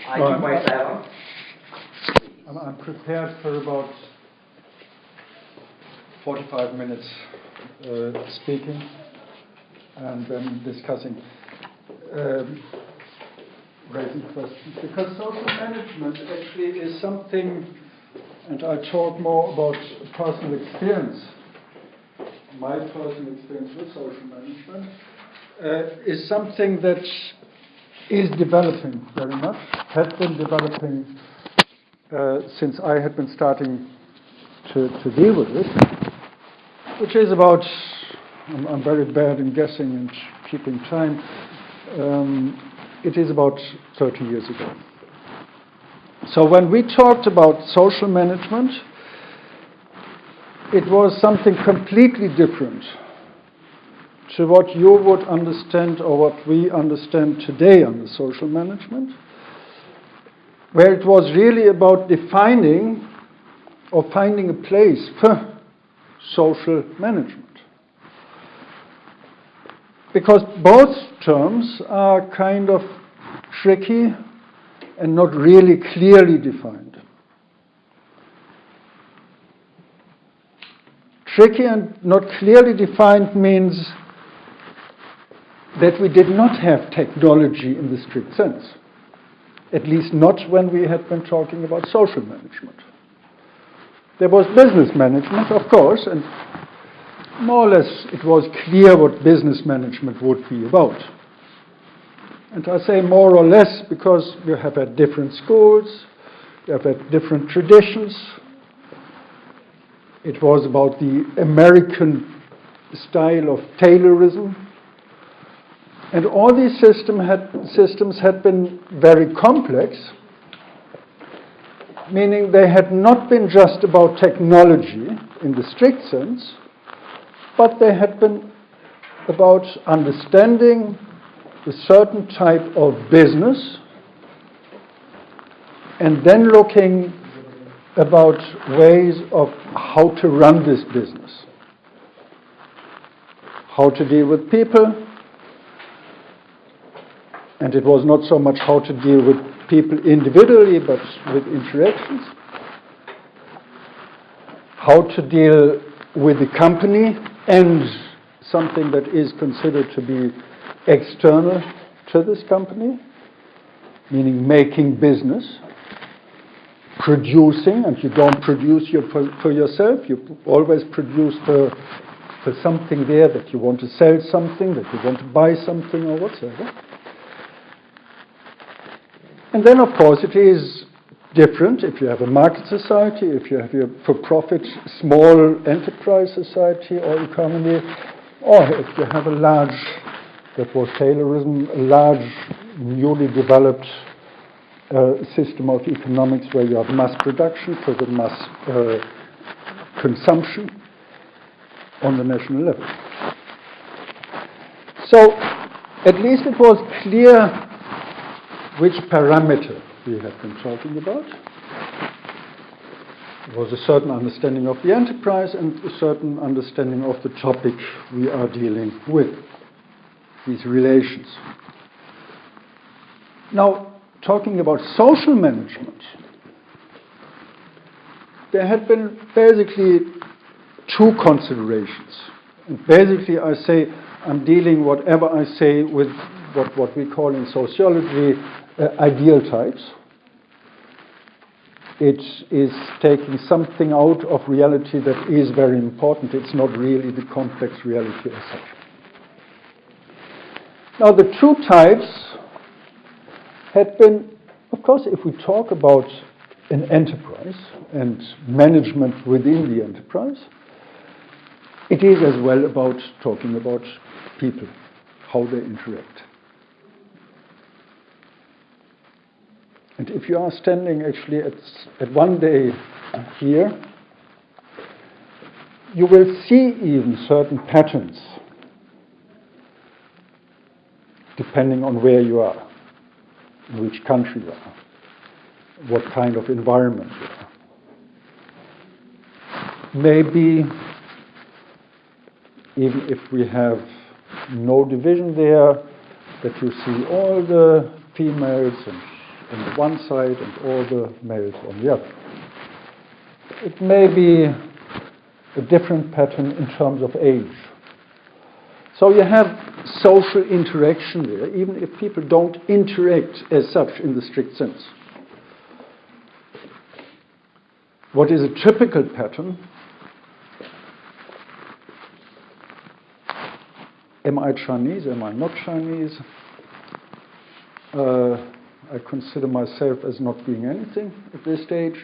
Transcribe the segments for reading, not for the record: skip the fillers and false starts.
I'm prepared for about 45 minutes speaking and then discussing, raising questions. Because social management actually is something, and I talk more about personal experience, my personal experience with social management, is something that is developing very much, has been developing since I had been starting to deal with it, which is about, I'm very bad in guessing and keeping time, it is about 30 years ago. So when we talked about social management, it was something completely different to what you would understand or what we understand today under social management, where it was really about defining or finding a place for social management. Because both terms are kind of tricky and not really clearly defined. Tricky and not clearly defined means that we did not have technology in the strict sense, at least not when we had been talking about social management. There was business management, of course, and more or less it was clear what business management would be about. And I say more or less because you have had different schools, you have had different traditions. It was about the American style of Taylorism. And all these systems had been very complex, meaning they had not been just about technology in the strict sense, but they had been about understanding a certain type of business and then looking about ways of how to run this business, how to deal with people. And it was not so much how to deal with people individually, but with interactions. How to deal with the company and something that is considered to be external to this company, meaning making business, producing, and you don't produce for yourself, you always produce for something there, that you want to sell something, that you want to buy something or whatsoever. And then, of course, it is different if you have a market society, if you have a for-profit small enterprise society or economy, or if you have a large, that was Taylorism, a large, newly developed system of economics where you have mass production for the mass consumption on the national level. So, at least it was clear which parameter we have been talking about. There was a certain understanding of the enterprise and a certain understanding of the topic we are dealing with, these relations. Now, talking about social management, there had been basically two considerations. And basically I say I'm dealing whatever I say with what we call in sociology ideal types. It is taking something out of reality that is very important. It's not really the complex reality as such. Now, the two types had been, of course, if we talk about an enterprise and management within the enterprise, it is as well about talking about people, how they interact. And if you are standing actually at one day here, you will see even certain patterns depending on where you are, in which country you are, what kind of environment you are. Maybe even if we have no division there, that you see all the females and on the one side and all the males on the other. It may be a different pattern in terms of age. So you have social interaction there, even if people don't interact as such in the strict sense. What is a typical pattern? Am I Chinese? Am I not Chinese? I consider myself as not being anything at this stage.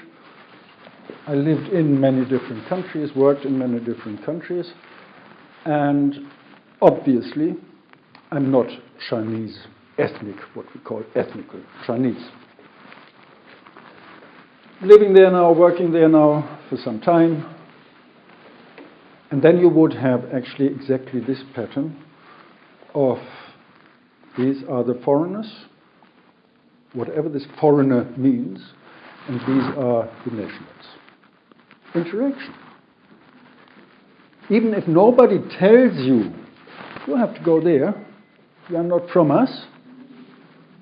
I lived in many different countries, worked in many different countries, and obviously I'm not Chinese ethnic, what we call ethnical Chinese. Living there now, working there now for some time, and then you would have actually exactly this pattern of these are the foreigners, whatever this foreigner means, and these are the nationals. Interaction. Even if nobody tells you, you have to go there, you are not from us,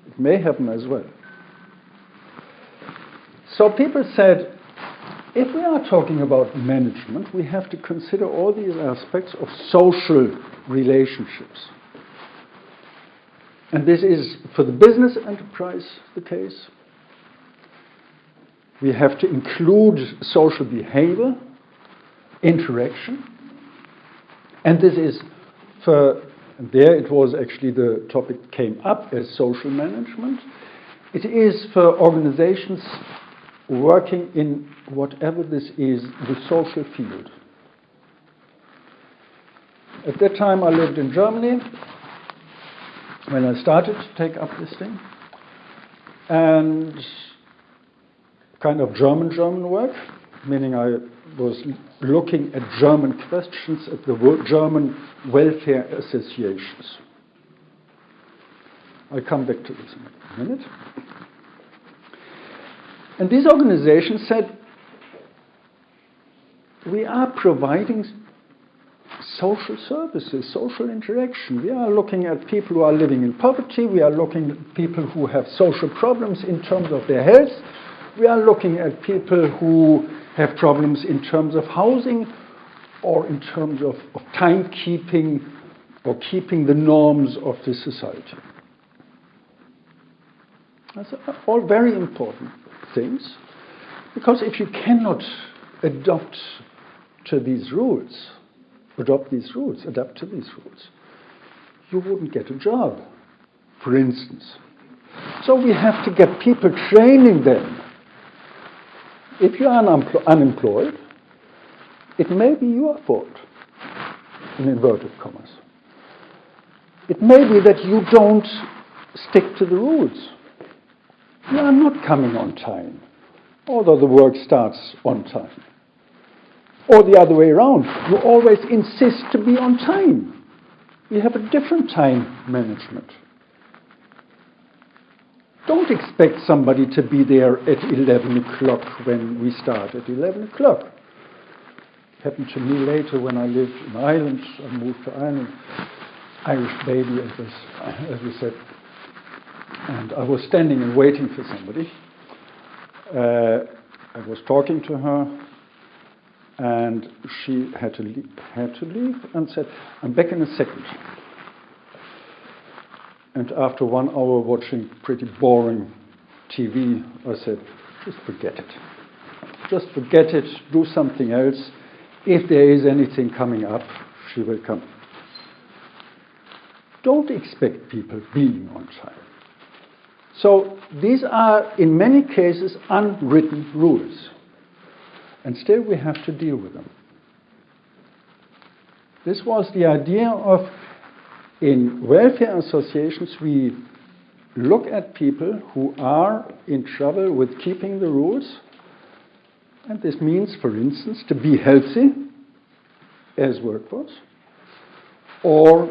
it may happen as well. So people said, if we are talking about management, we have to consider all these aspects of social relationships. And this is, for the business enterprise, the case. We have to include social behavior, interaction. And this is for, and there it was actually the topic came up as social management. It is for organizations working in whatever this is, the social field. At that time I lived in Germany when I started to take up this thing. And kind of German work, meaning I was looking at German questions at the German welfare associations. I'll come back to this in a minute. And these organizations said, we are providing social services, social interaction. We are looking at people who are living in poverty. We are looking at people who have social problems in terms of their health. We are looking at people who have problems in terms of housing or in terms of timekeeping or keeping the norms of the society. That's all very important things, because if you cannot adapt to these rules, adapt to these rules, you wouldn't get a job, for instance. So we have to get people, training them. If you are unemployed, it may be your fault, in inverted commas. It may be that you don't stick to the rules. You are not coming on time, although the work starts on time. Or the other way around, you always insist to be on time. We have a different time management. Don't expect somebody to be there at 11 o'clock when we start at 11 o'clock. It happened to me later when I lived in Ireland. I moved to Ireland. Irish baby, as we said. And I was standing and waiting for somebody. I was talking to her, and she had to leave and said, I'm back in a second. And after 1 hour watching pretty boring TV, I said, just forget it. Just forget it, do something else. If there is anything coming up, she will come. Don't expect people being on time. So these are, in many cases, unwritten rules. And still we have to deal with them. This was the idea of, in welfare associations, we look at people who are in trouble with keeping the rules. And this means, for instance, to be healthy as workforce, or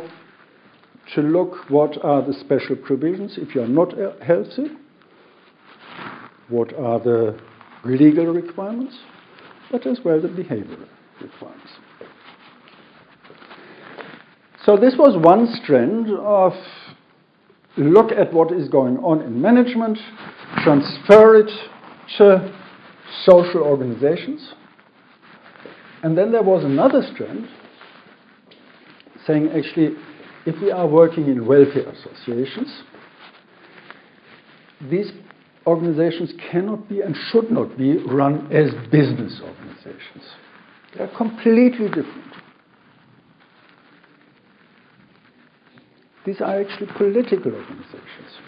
to look what are the special provisions if you are not healthy, what are the legal requirements, but as well the behavioral requirements. So this was one strand of look at what is going on in management, transfer it to social organizations. And then there was another strand saying, actually, if we are working in welfare associations, these organizations cannot be and should not be run as business organizations. They are completely different. These are actually political organizations.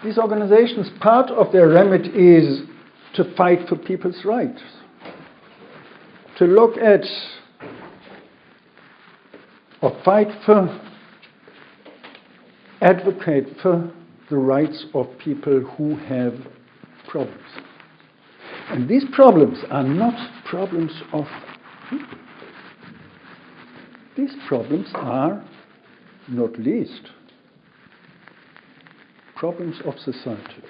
These organizations, part of their remit is to fight for people's rights, to look at or fight for, advocate for the rights of people who have problems. And these problems are not problems of people. These problems are, not least, problems of society.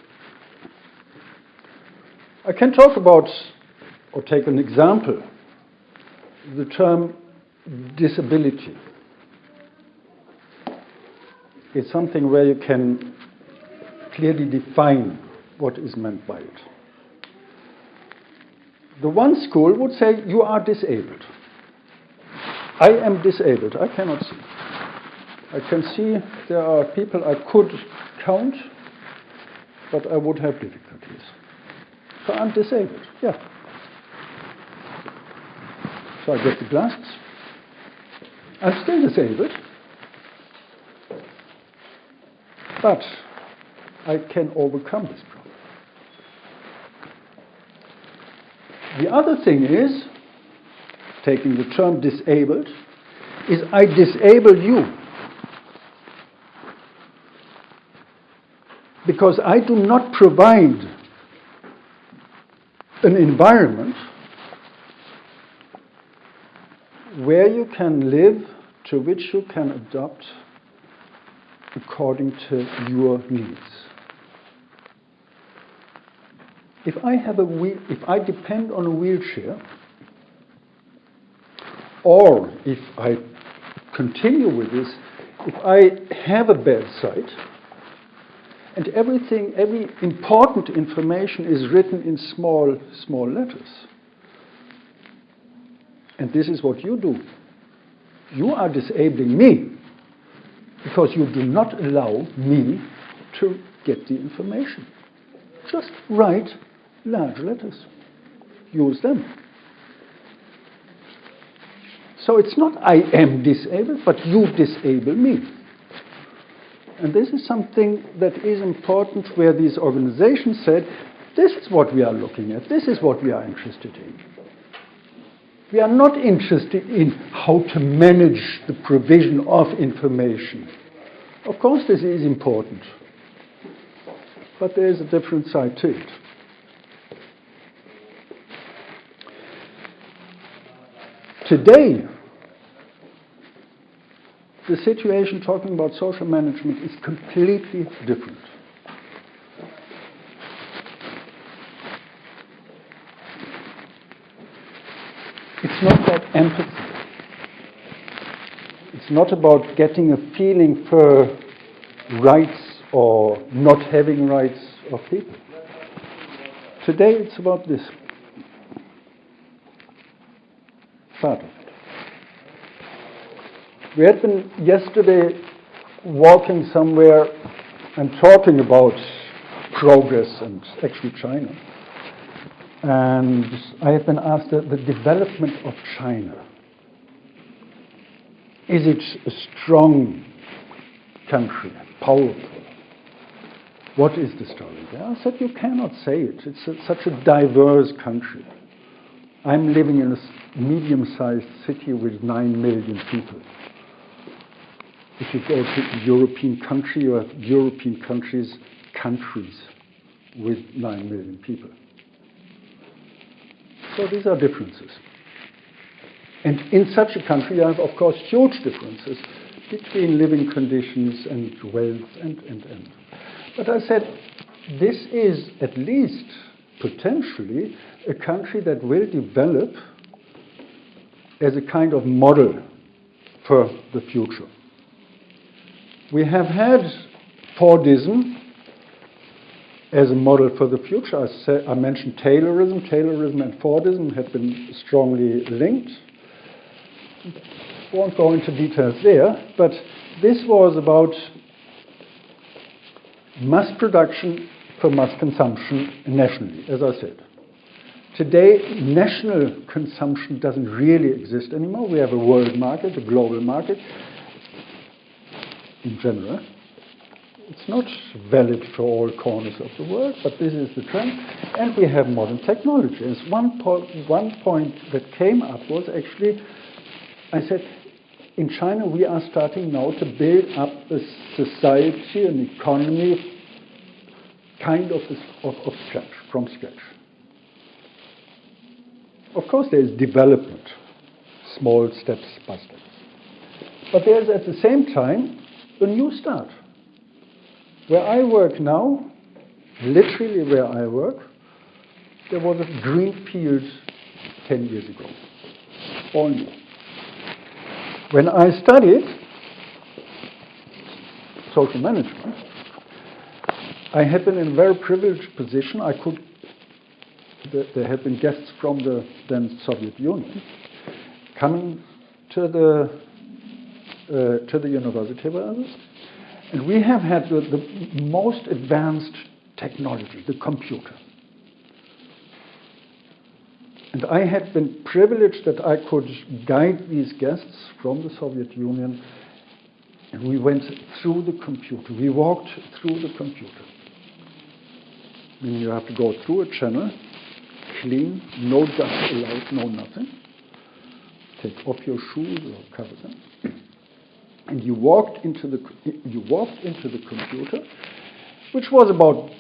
I can talk about, or take an example, the term disability. It's something where you can clearly define what is meant by it. The one school would say, you are disabled. I am disabled. I cannot see. I can see there are people I could count, but I would have difficulties. So I'm disabled. Yeah. So I get the glasses. I'm still disabled, but I can overcome this problem. The other thing is, taking the term disabled, is I disable you. Because I do not provide an environment where you can live, to which you can adapt according to your needs. If I depend on a wheelchair, or if I continue with this, if I have a bad sight, and every important information is written in small letters, and this is what you do, you are disabling me, because you do not allow me to get the information. Just write large letters. Use them. So it's not I am disabled, but you disable me. And this is something that is important, where these organizations said, this is what we are looking at, this is what we are interested in. We are not interested in how to manage the provision of information. Of course this is important, but there is a different side to it. Today, the situation talking about social management is completely different. It's not about empathy. It's not about getting a feeling for rights or not having rights of people. Today it's about this. Part of it. We had been yesterday walking somewhere and talking about progress and actually China. And I have been asked the development of China. Is it a strong country, powerful? What is the story there? I said, you cannot say it. It's such a diverse country. I'm living in a medium-sized city with 9 million people. If you go to a European country, you have European countries with 9 million people. So these are differences. And in such a country, you have, of course, huge differences between living conditions and wealth and. But I said, this is at least potentially a country that will develop as a kind of model for the future. We have had Fordism as a model for the future. I mentioned Taylorism. Taylorism and Fordism have been strongly linked. Won't go into details there, but this was about mass production for mass consumption nationally, as I said. Today, national consumption doesn't really exist anymore. We have a world market, a global market in general. It's not valid for all corners of the world, but this is the trend. And we have modern technology. As one point that came up was actually, I said, in China we are starting now to build up a society, an economy, kind of scratch, from scratch. Of course there is development, small steps by steps. But there's at the same time a new start. Where I work now, literally where I work, there was a green field 10 years ago. All new. When I studied social management, I had been in a very privileged position. There had been guests from the then Soviet Union coming to the university of others. And we have had the most advanced technology, the computer. And I had been privileged that I could guide these guests from the Soviet Union, and we went through the computer. We walked through the computer. Meaning you have to go through a channel, clean, no dust allowed, no nothing. Take off your shoes or cover them. And you walked into the computer, which was about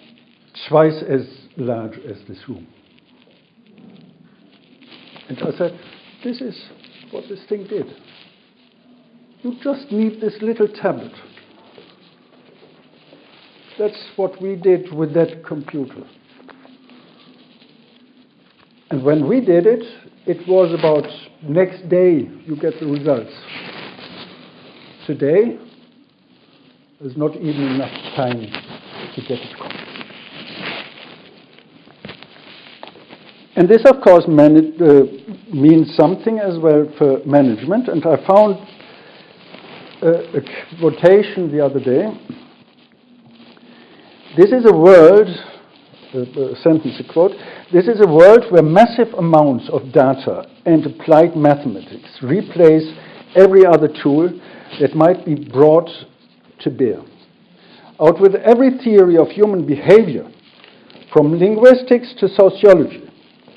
twice as large as this room. And I said, this is what this thing did. You just need this little tablet. That's what we did with that computer. And when we did it, it was about next day you get the results. Today, there's not even enough time to get it complete. And this, of course, means something as well for management. And I found a quotation the other day. This is a world, a sentence, a quote, this is a world where massive amounts of data and applied mathematics replace every other tool that might be brought to bear. Out with every theory of human behavior, from linguistics to sociology,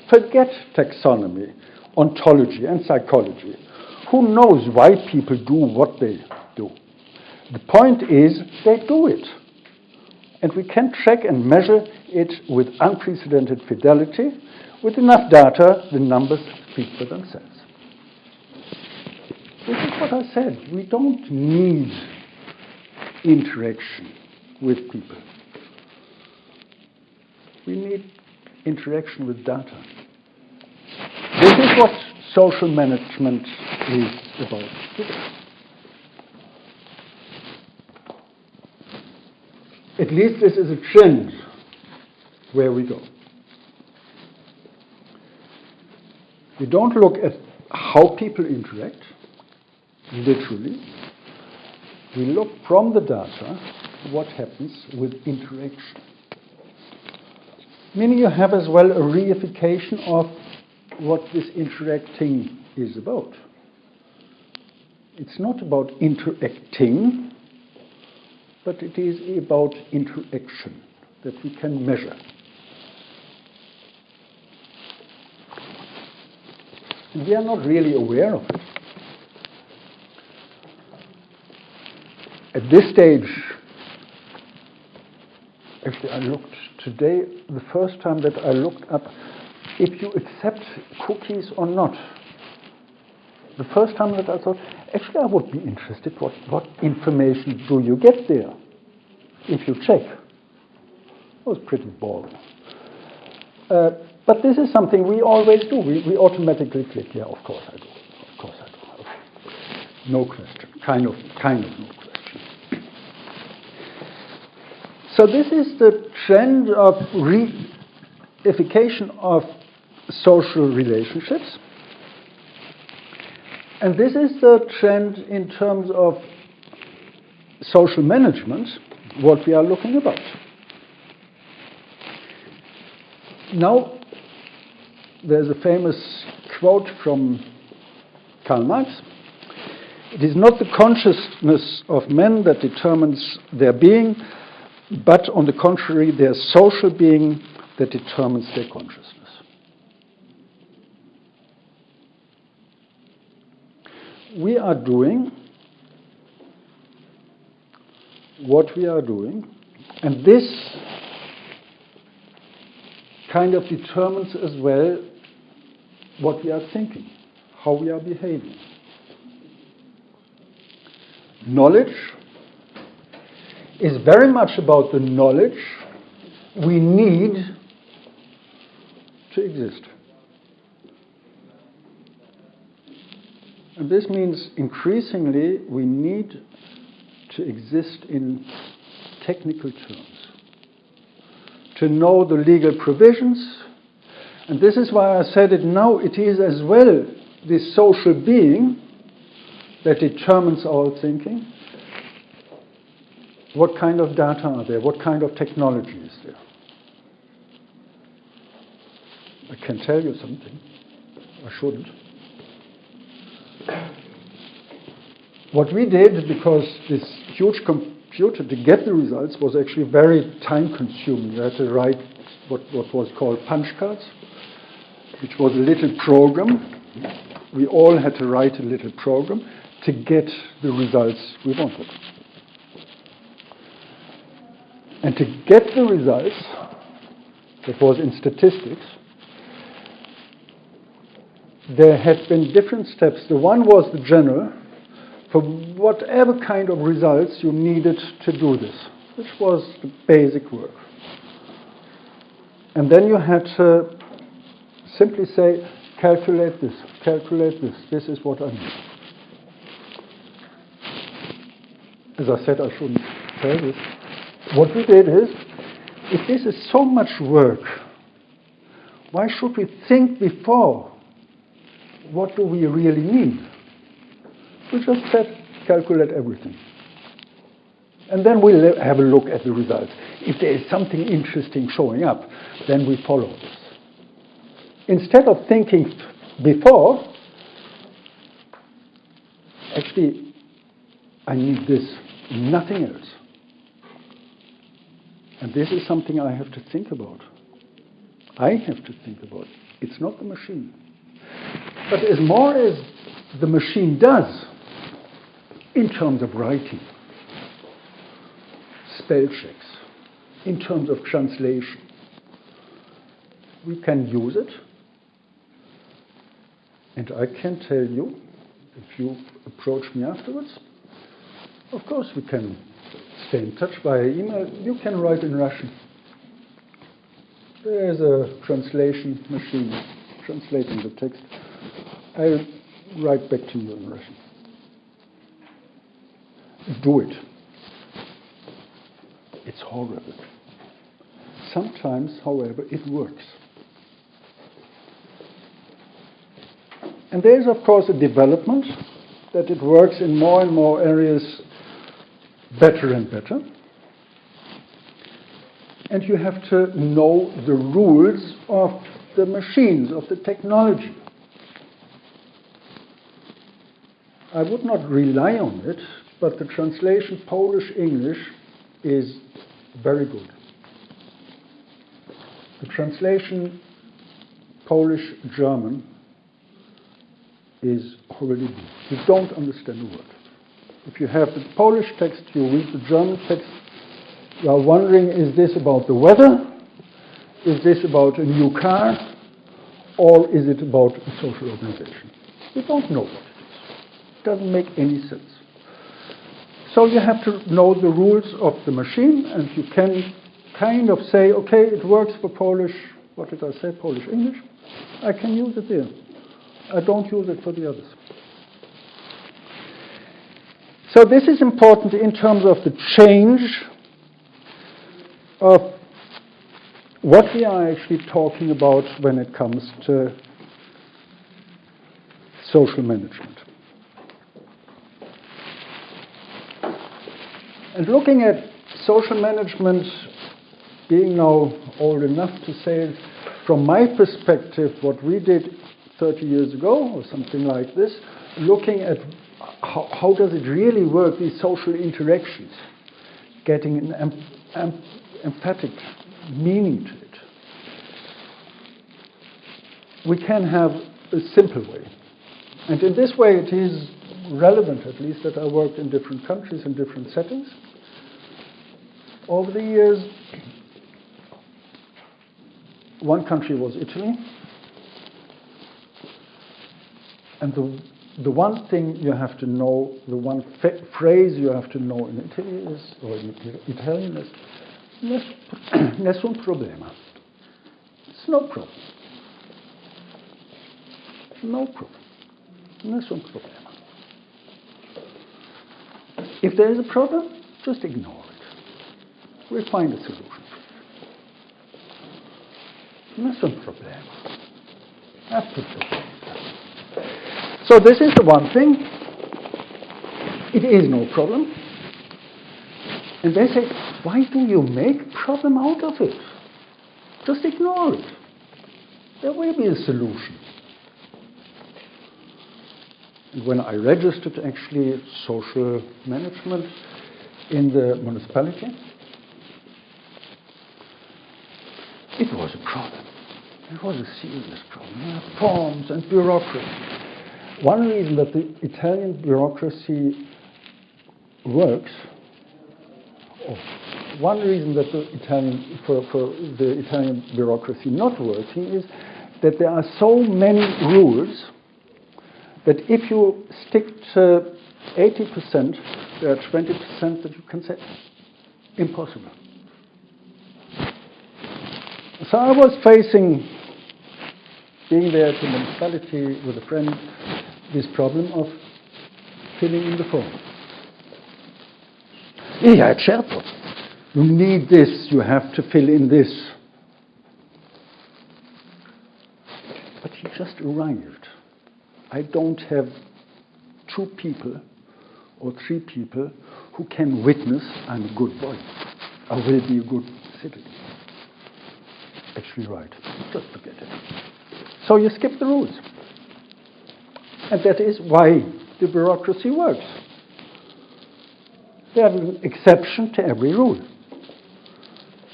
forget taxonomy, ontology, and psychology. Who knows why people do what they do? The point is, they do it. And we can track and measure it with unprecedented fidelity. With enough data, the numbers speak for themselves. This is what I said. We don't need interaction with people. We need interaction with data. This is what social management is about. At least this is a trend where we go. We don't look at how people interact, literally. We look from the data what happens with interaction. Meaning you have as well a reification of what this interacting is about. It's not about interacting, but it is about interaction that we can measure. And we are not really aware of it. At this stage, actually I looked today, the first time that I looked up if you accept cookies or not. The first time that I thought, actually I would be interested, what information do you get there if you check? It was pretty boring. But this is something we always do. We automatically click, yeah, of course I do. Of course I do. No question. Kind of no question. So this is the trend of reification of social relationships. And this is the trend in terms of social management, what we are looking about. Now, there's a famous quote from Karl Marx. It is not the consciousness of men that determines their being, but on the contrary, their social being that determines their consciousness. We are doing what we are doing, and this kind of determines as well what we are thinking, how we are behaving. Knowledge is very much about the knowledge we need to exist. And this means increasingly we need to exist in technical terms, to know the legal provisions. And this is why I said it now. It is as well this social being that determines our thinking. What kind of data are there? What kind of technology is there? I can tell you something. I shouldn't. What we did, because this huge computer to get the results was actually very time consuming. You had to write what was called punch cards, which was a little program. We all had to write a little program to get the results we wanted. And to get the results, that was in statistics, there had been different steps. The one was the general, for whatever kind of results you needed to do this, which was the basic work. And then you had to simply say, calculate this, this is what I need. As I said, I shouldn't tell this. What we did is, if this is so much work, why should we think before? What do we really need? We just said, calculate everything. And then we'll have a look at the results. If there is something interesting showing up, then we follow this. Instead of thinking before, actually, I need this, nothing else. And this is something I have to think about. I have to think about. It's not the machine. But as more as the machine does, in terms of writing, spell checks, in terms of translation, we can use it. And I can tell you, if you approach me afterwards, of course we can stay in touch via email. You can write in Russian. There's a translation machine translating the text. I'll write back to you in Russian. Do it. It's horrible. Sometimes, however, it works. And there is, of course, a development that it works in more and more areas better and better. And you have to know the rules of the machines, of the technology. I would not rely on it, but the translation Polish-English is very good. The translation Polish-German is really good. You don't understand a word. If you have the Polish text, you read the German text, you are wondering, is this about the weather? Is this about a new car? Or is it about a social organization? You don't know what it is. It doesn't make any sense. So you have to know the rules of the machine, and you can kind of say, okay, it works for Polish, what did I say, Polish-English? I can use it there. I don't use it for the others. So this is important in terms of the change of what we are actually talking about when it comes to social management. And looking at social management, being now old enough to say it, from my perspective, what we did 30 years ago, or something like this, looking at how does it really work, these social interactions, getting an emphatic meaning to it. We can have a simple way. And in this way it is relevant, at least, that I worked in different countries and different settings. Over the years, one country was Italy. And the one thing you have to know, the one phrase you have to know in Italy is, or in Italian is, nessun problema. It's no problem. No problem. Nessun problema. If there is a problem, just ignore it. We'll find a solution for it. Nessun problema. Absolutely. So this is the one thing. It is no problem. And they say, why do you make problem out of it? Just ignore it. There will be a solution. And when I registered actually social management in the municipality, it was a problem. It was a serious problem. Forms and bureaucracy. One reason that the Italian bureaucracy works, or one reason that the Italian bureaucracy not working is that there are so many rules that if you stick to 80%, there are 20% that you can say impossible. So I was facing, being there at the municipality with a friend, this problem of filling in the form. Yeah, certo. You need this, you have to fill in this. But he just arrived. I don't have 2 people or 3 people who can witness I'm a good boy. I will be a good citizen. Actually right. Just forget it. So you skip the rules. And that is why the bureaucracy works. There's an exception to every rule.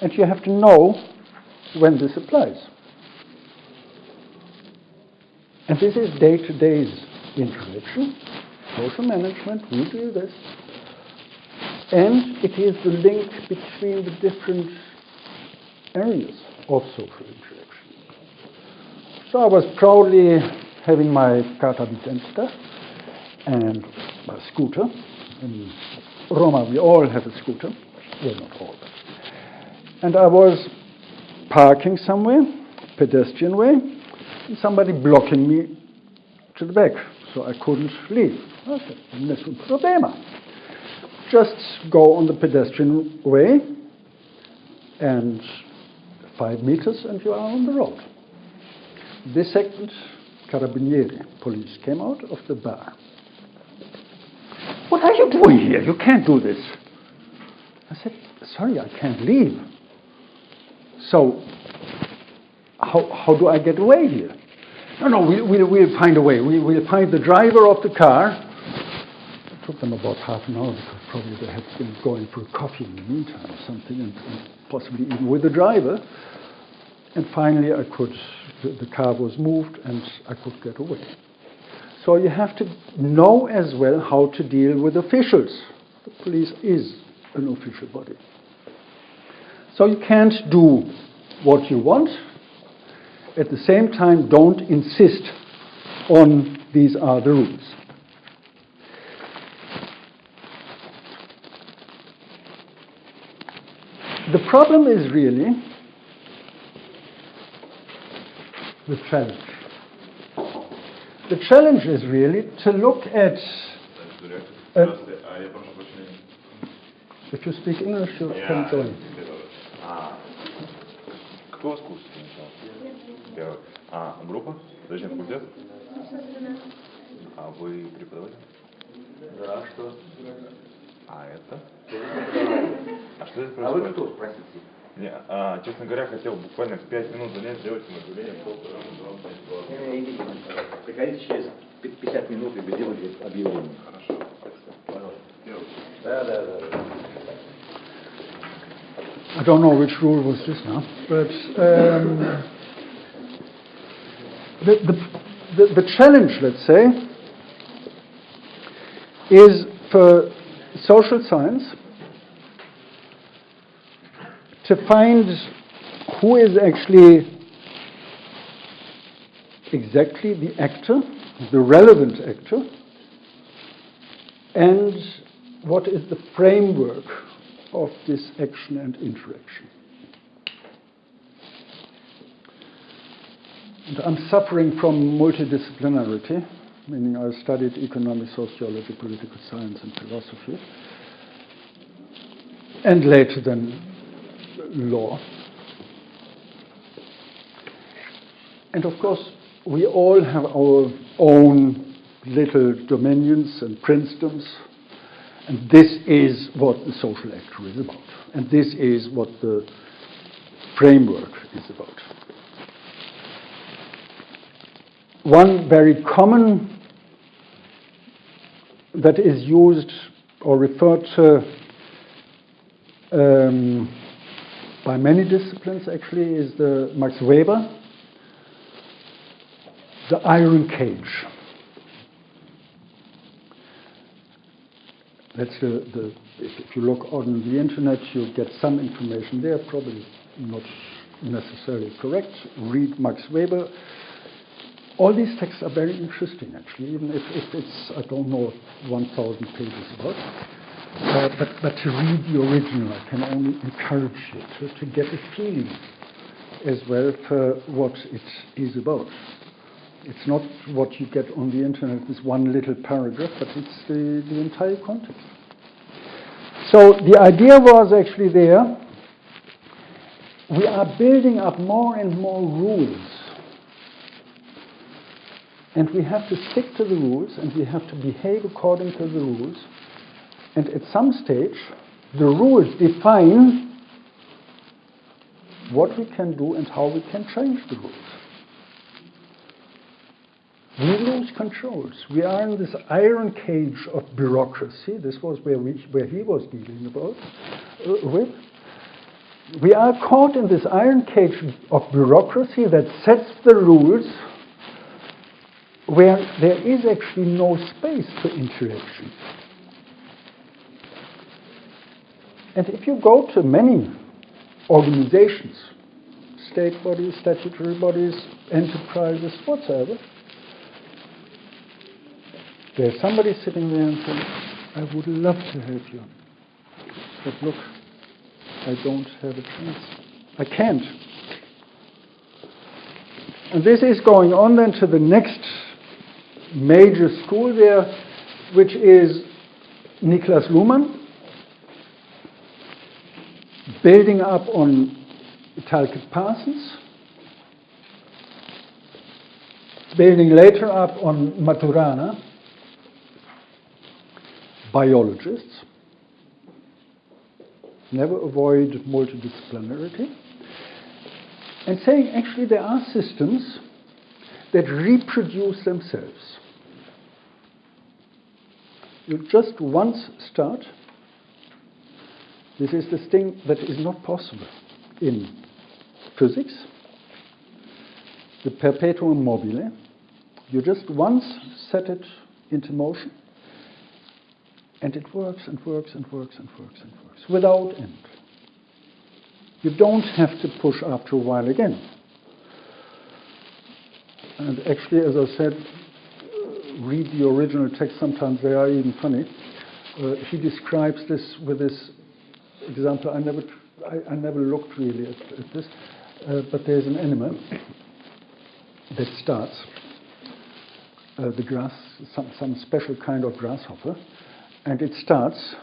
And you have to know when this applies. And this is day-to-day interaction, social management, we do this. And it is the link between the different areas of social interaction. So I was proudly having my carta di testa and my scooter. In Roma, we all have a scooter. Well, not all. And I was parking somewhere, pedestrian way, and somebody blocking me to the back, so I couldn't leave. I said, nessun problema. Just go on the pedestrian way, and 5 meters, and you are on the road. This second, Carabinieri, police, came out of the bar. What are you doing here? You can't do this. I said, sorry, I can't leave. So, how do I get away here? No, we'll find a way. We'll find the driver of the car. It took them about half an hour because probably they had been going for a coffee in the meantime or something, and possibly even with the driver. And finally, the car was moved and I could get away. So you have to know as well how to deal with officials. The police is an official body. So you can't do what you want. At the same time, don't insist on these are the rules. The problem is really the challenge. The challenge is really to look at... if you speak English, you can join. По искусству сначала. А группа? Подожди, факультет? А вы преподаватель? Да, что? А это? А что это происходит? А вы кто, спросите? Не, честно говоря, хотел буквально 5 минут занять девочкам объявление по программе. Идите, пожалуйста. Приходите через 50 минут и делайте объявление. Хорошо. Пожалуйста. Да. I don't know which rule was this now, but the challenge, let's say, is for social science to find who is actually exactly the actor, the relevant actor, and what is the framework of this action and interaction. And I'm suffering from multidisciplinarity, meaning I studied economics, sociology, political science, and philosophy, and later then law. And of course, we all have our own little dominions and princedoms, and this is what the social actor is about, and this is what the framework is about. One very common that is used or referred to by many disciplines actually is the Max Weber, the iron cage. That's if you look on the internet, you get some information there, probably not necessarily correct. Read Max Weber. All these texts are very interesting, actually, even if it's, I don't know, 1,000 pages about. But to read the original, I can only encourage you to get a feeling as well for what it is about. It's not what you get on the internet, this one little paragraph, but it's the entire context. So the idea was actually there, we are building up more and more rules. And we have to stick to the rules, and we have to behave according to the rules. And at some stage, the rules define what we can do and how we can change the rules. We lose controls. We are in this iron cage of bureaucracy. This was where he was dealing with. We are caught in this iron cage of bureaucracy that sets the rules where there is actually no space for interaction. And if you go to many organizations, state bodies, statutory bodies, enterprises, whatsoever, there's somebody sitting there and saying, I would love to help you, but look, I don't have a chance. I can't. And this is going on then to the next major school there, which is Niklas Luhmann, building up on Talcott Parsons, building later up on Maturana, biologists, never avoid multidisciplinarity, and saying actually there are systems that reproduce themselves. You just once start. This is the thing that is not possible in physics, the perpetuum mobile. You just once set it into motion, and it works and works and works and works and works without end. You don't have to push after a while again. And actually, as I said, read the original text. Sometimes they are even funny. He describes this with this example. I never looked really at this, but there's an animal that starts the grass, some special kind of grasshopper, and it starts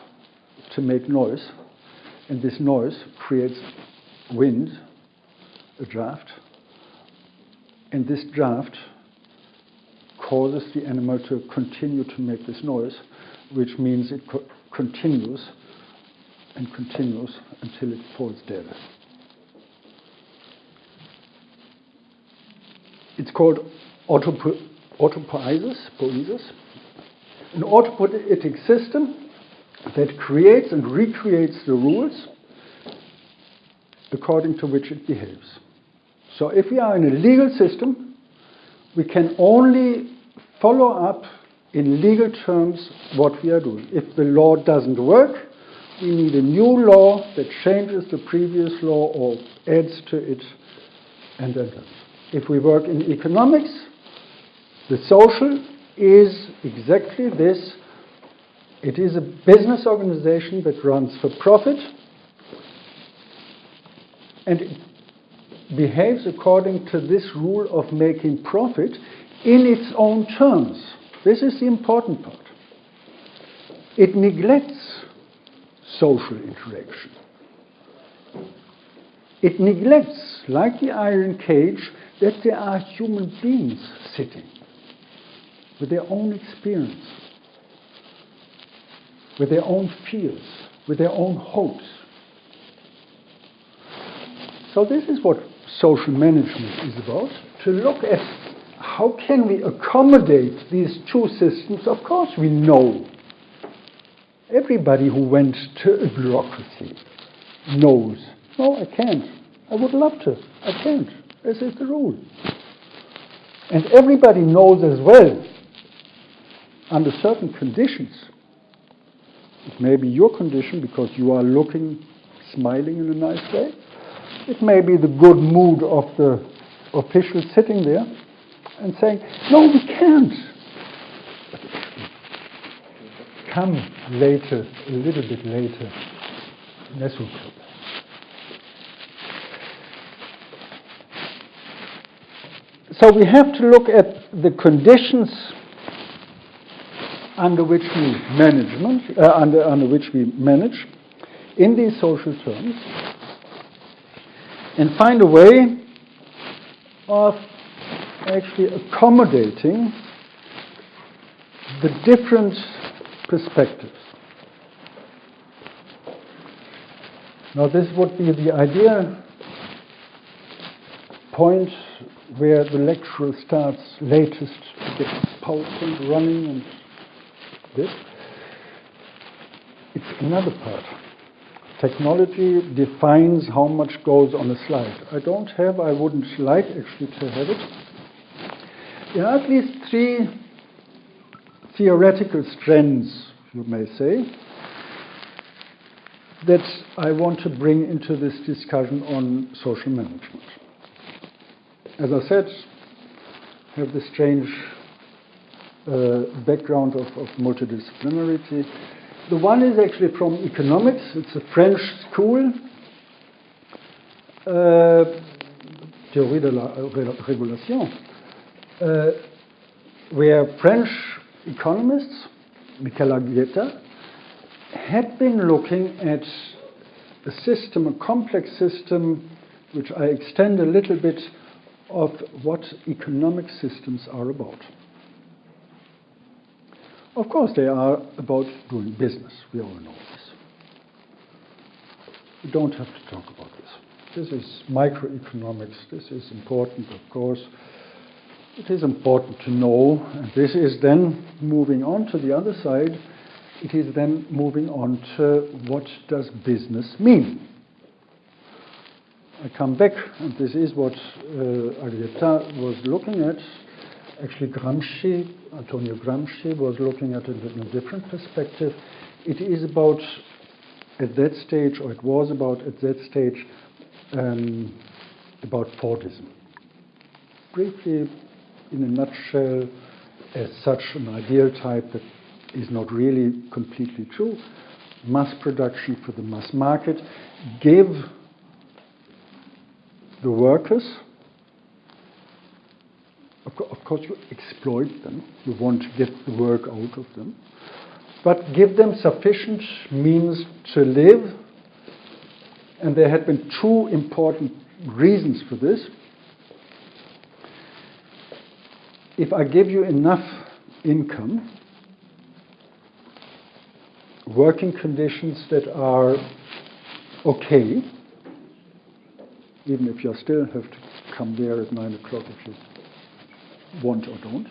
to make noise, and this noise creates wind, a draft, and this draft causes the animal to continue to make this noise, which means it continues and continues until it falls dead. It's called autopoiesis. An autopoietic system that creates and recreates the rules according to which it behaves. So if we are in a legal system, we can only follow up in legal terms what we are doing. If the law doesn't work, we need a new law that changes the previous law or adds to it, and then. If we work in economics, the social is exactly this. It is a business organization that runs for profit, and it behaves according to this rule of making profit in its own terms. This is the important part. It neglects social interaction. It neglects, like the iron cage, that there are human beings sitting with their own experience, with their own fears, with their own hopes. So this is what social management is about, to look at how can we accommodate these two systems. Of course we know. Everybody who went to a bureaucracy knows, no, I can't. I would love to. I can't. This is the rule. And everybody knows as well, under certain conditions, it may be your condition because you are looking, smiling in a nice way. It may be the good mood of the official sitting there and saying, no, we can't. Come later, a little bit later. So we have to look at the conditions under which we manage in these social terms, and find a way of actually accommodating the different perspectives. Now this would be the idea point where the lecturer starts latest to get his PowerPoint running and this. It's another part. Technology defines how much goes on a slide. I wouldn't like actually to have it. There are at least three theoretical strands, you may say, that I want to bring into this discussion on social management. As I said, I have this strange background of multidisciplinarity. The one is actually from economics. It's a French school, Théorie de la Régulation, where French economists, Michel Aguileta, had been looking at a system, a complex system, which I extend a little bit, of what economic systems are about. Of course, they are about doing business. We all know this. We don't have to talk about this. This is microeconomics. This is important, of course. It is important to know. And this is then moving on to the other side. It is then moving on to what does business mean? I come back, and this is what Aguileta was looking at. Actually, Antonio Gramsci, was looking at it in a different perspective. It is about, at that stage, or it was about, at that stage, about Fordism. Briefly, in a nutshell, as such an ideal type that is not really completely true. Mass production for the mass market. Give the workers, of course you exploit them, you want to get the work out of them, but give them sufficient means to live And there had been two important reasons for this. If I give you enough income, working conditions that are okay, even if you still have to come there at 9 o'clock if you want or don't.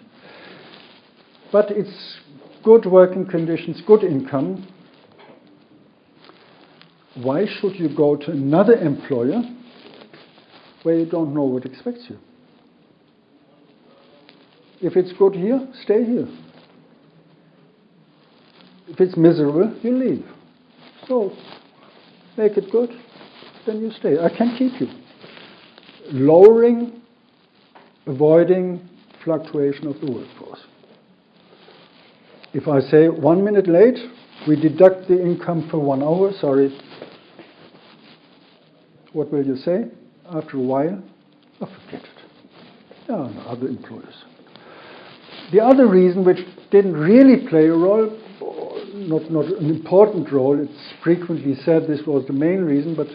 But it's good working conditions, good income. Why should you go to another employer where you don't know what expects you? If it's good here, stay here. If it's miserable, you leave. So, make it good, then you stay. I can keep you. Lowering, avoiding fluctuation of the workforce. If I say 1 minute late, we deduct the income for 1 hour, sorry. What will you say after a while? Oh, forget it. There are other employers. The other reason, which didn't really play a role, not an important role, it's frequently said this was the main reason, but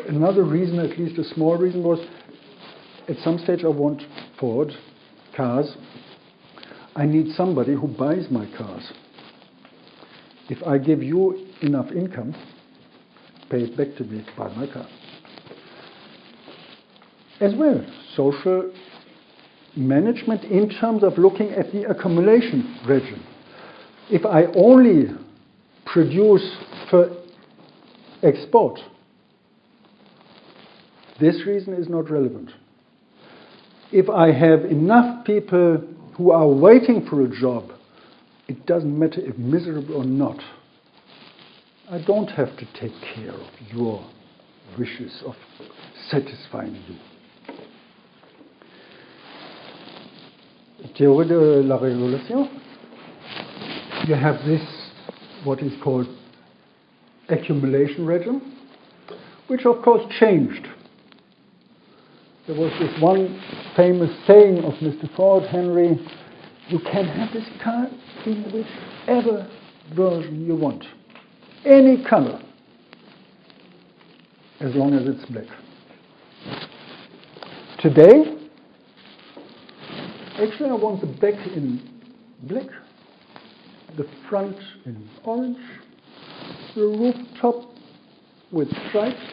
another reason, at least a small reason, was at some stage I want Ford cars. I need somebody who buys my cars. If I give you enough income, pay it back to me, buy my car. As well, social management in terms of looking at the accumulation region. If I only produce for export, this reason is not relevant. If I have enough people who are waiting for a job, it doesn't matter if miserable or not. I don't have to take care of your wishes of satisfying you. Théorie de la régulation. You have this, what is called accumulation regime, which of course changed. There was this one famous saying of Mr. Ford, Henry, you can have this car in whichever version you want. Any color, as long as it's black. Today, actually I want the back in black, the front in orange, the rooftop with stripes,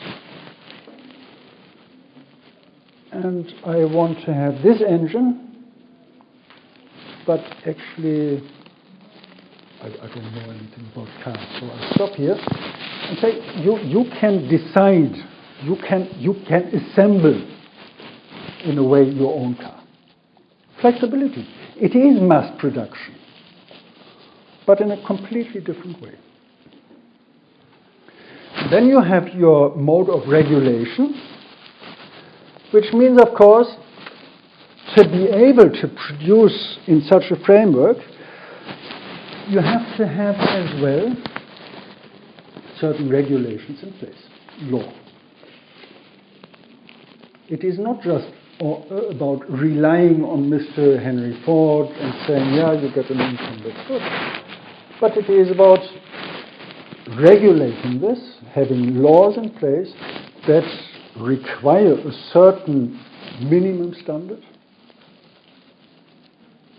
and I want to have this engine, but actually I don't know anything about cars, so I stop here and say you can decide, you can assemble in a way your own car. Flexibility. It is mass production, but in a completely different way. Then you have your mode of regulation, which means, of course, to be able to produce in such a framework, you have to have as well certain regulations in place, law. It is not just about relying on Mr. Henry Ford and saying, yeah, you get an income, that's good. But it is about regulating this, having laws in place that require a certain minimum standard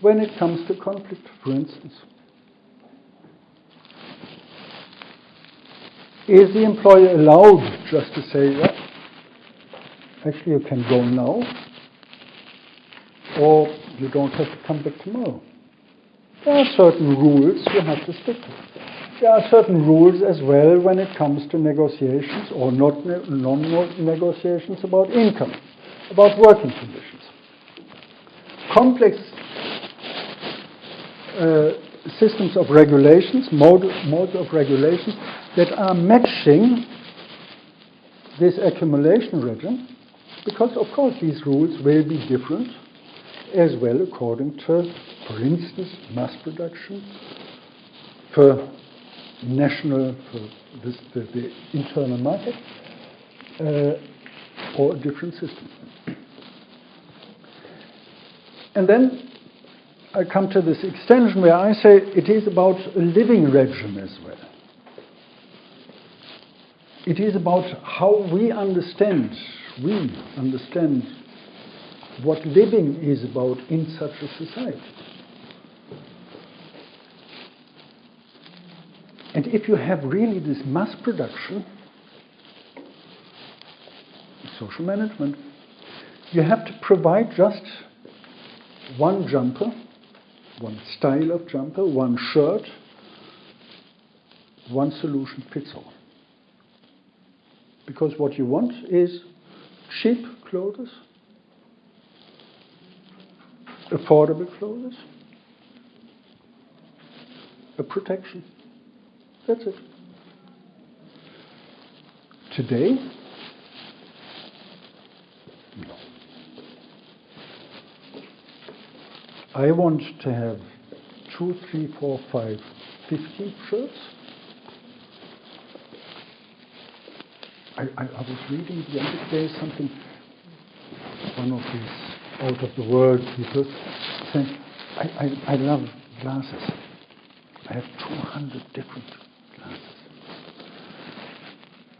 when it comes to conflict, for instance. Is the employer allowed just to say, yeah, actually you can go now, or you don't have to come back tomorrow? There are certain rules you have to stick to. There are certain rules as well when it comes to negotiations or non-negotiations about income, about working conditions. Complex systems of regulations, modes of regulations that are matching this accumulation regime, because of course these rules will be different as well according to, for instance, mass production, for national, for the internal market, or a different system. And then I come to this extension where I say it is about a living regime as well. It is about how we understand what living is about in such a society. And if you have really this mass production, social management, you have to provide just one jumper, one style of jumper, one shirt, one solution fits all. Because what you want is cheap clothes, affordable clothes, a protection. That's it. Today, no. I want to have 2, 3, 4, 5, 15 shirts. I was reading the other day something, one of these out of the world people saying, I love glasses. I have 200 different glasses.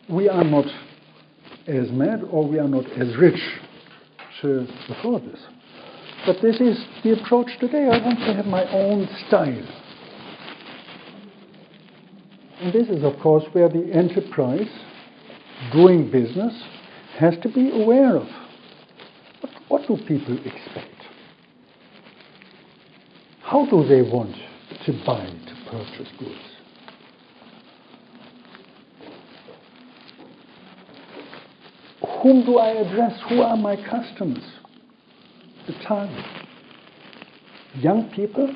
We are not as mad or we are not as rich to afford this. But this is the approach today. I want to have my own style. And this is, of course, where the enterprise doing business has to be aware of. What do people expect? How do they want to buy, to purchase goods? Whom do I address? Who are my customers? The target. Young people,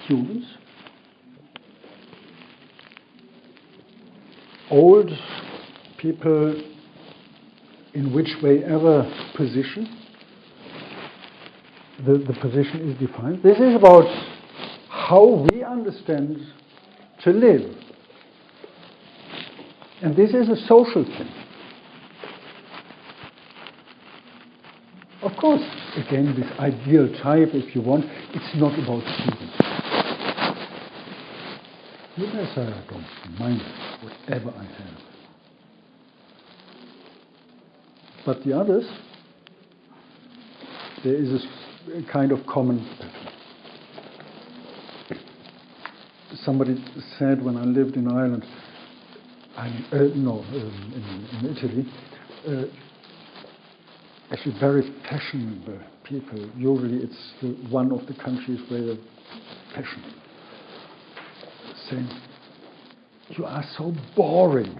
students, old people in which way ever position. The position is defined. This is about how we understand to live. And this is a social thing. Of course, again, this ideal type, if you want, it's not about students. You guys, I don't mind whatever I have. But the others, there is a kind of common pattern. Somebody said when I lived in Ireland, in Italy, actually very fashionable people. Usually it's one of the countries where they're fashionable. Saying, you are so boring.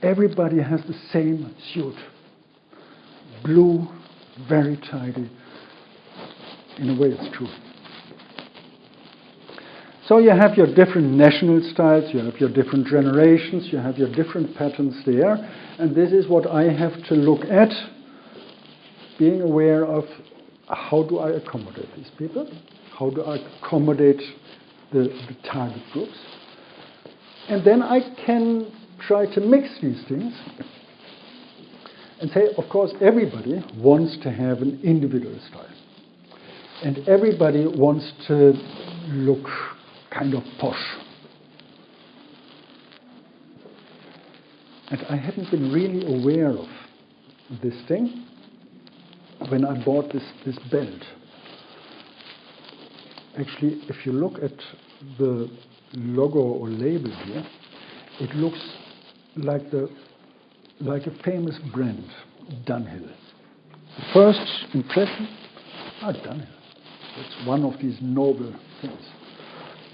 Everybody has the same suit. Blue, very tidy. In a way, it's true. So you have your different national styles, you have your different generations, you have your different patterns there, and this is what I have to look at, being aware of how do I accommodate these people, how do I accommodate the target groups, and then I can try to mix these things and say, of course, everybody wants to have an individual style, and everybody wants to look kind of posh. And I hadn't been really aware of this thing when I bought this belt. Actually, if you look at the logo or label here, it looks like a famous brand, Dunhill. The first impression, Dunhill. It's one of these noble things.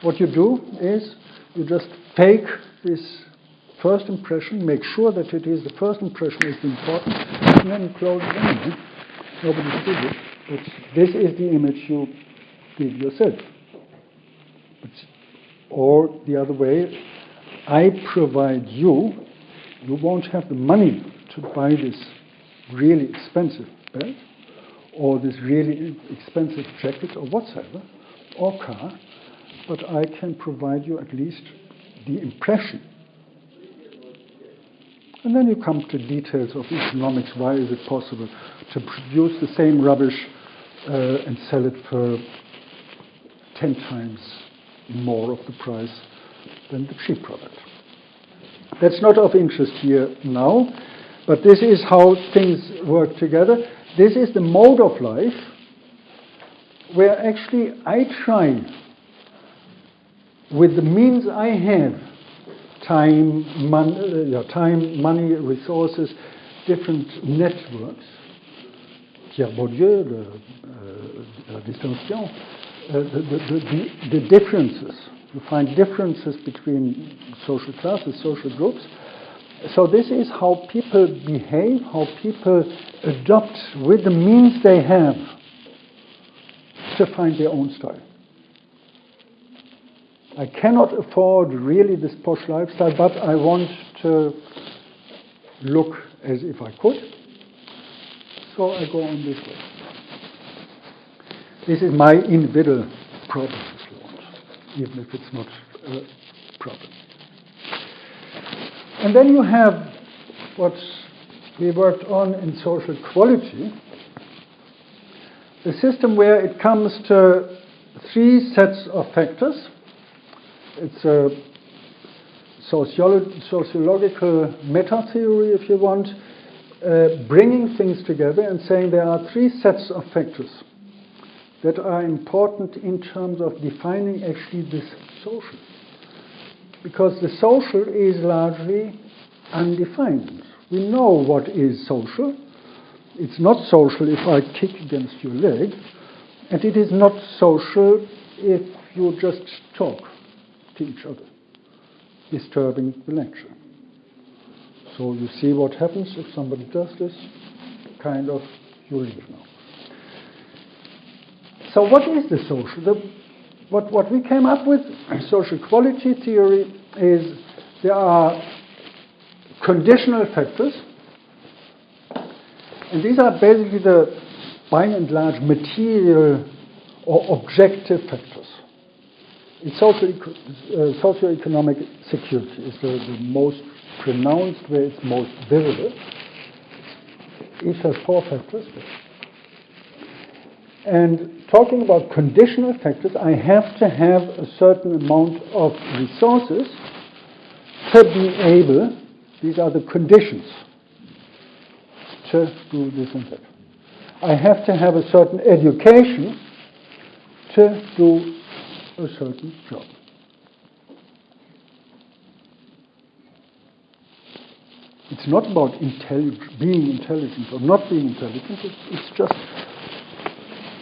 What you do is you just take this first impression, make sure that it is the first impression is important, and then you close it anyway. Nobody sees it, but this is the image you give yourself. Or the other way, I provide you won't have the money to buy this really expensive belt, or this really expensive jacket, or whatsoever, or car, but I can provide you at least the impression. And then you come to details of economics. Why is it possible to produce the same rubbish and sell it for 10 times more of the price than the cheap product. That's not of interest here now, but this is how things work together. This is the mode of life where actually I try, with the means I have, time, money, resources, different networks, Pierre Bourdieu, la distinction, the differences. You find differences between social classes, social groups. So this is how people behave, how people adopt with the means they have to find their own style. I cannot afford really this posh lifestyle, but I want to look as if I could. So I go on this way. This is my individual problem, if you want, even if it's not a problem. And then you have what we worked on in social quality, a system where it comes to three sets of factors. It's a sociological meta-theory, if you want, bringing things together and saying there are three sets of factors that are important in terms of defining actually this social. Because the social is largely undefined. We know what is social. It's not social if I kick against your leg, and it is not social if you just talk to each other, disturbing the lecture. So you see what happens if somebody does this, kind of, you leave now. So what is the social? What we came up with, social quality theory, is there are conditional factors, and these are basically the, by and large, material or objective factors. It's socioeconomic security is the most pronounced, where it's most visible. It has four factors. And talking about conditional factors, I have to have a certain amount of resources to be able, these are the conditions, to do this and that. I have to have a certain education to do a certain job. It's not about being intelligent or not being intelligent. It's just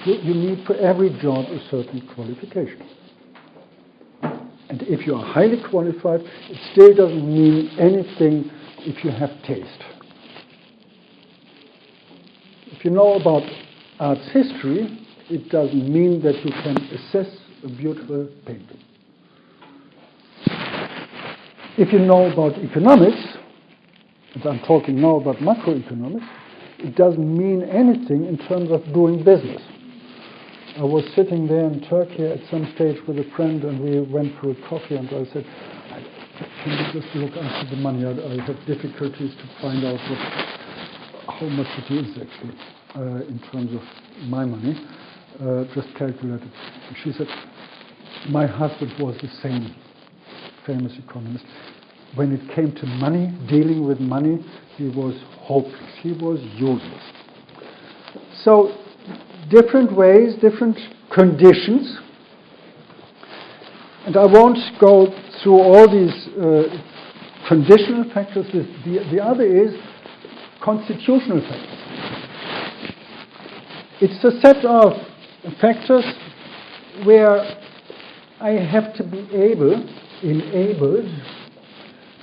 you need for every job a certain qualification. And if you are highly qualified, it still doesn't mean anything if you have taste. If you know about art's history, it doesn't mean that you can assess a beautiful painting. If you know about economics, and I'm talking now about macroeconomics, it doesn't mean anything in terms of doing business. I was sitting there in Turkey at some stage with a friend, and we went for a coffee, and I said, can you just look after the money? I have difficulties to find out how much it is actually in terms of my money. Just calculate it. And she said, my husband was the same famous economist. When it came to money, dealing with money, he was hopeless. He was useless. So, different ways, different conditions. And I won't go through all these conditional factors. The other is constitutional factors. It's a set of factors where I have to be enabled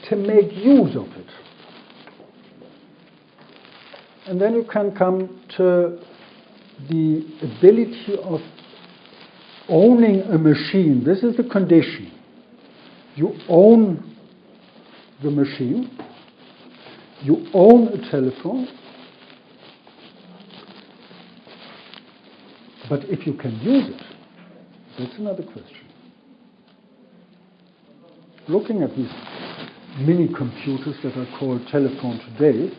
to make use of it. And then you can come to the ability of owning a machine. This is the condition. You own the machine. You own a telephone. But if you can use it, that's another question. Looking at these mini computers that are called telephone today,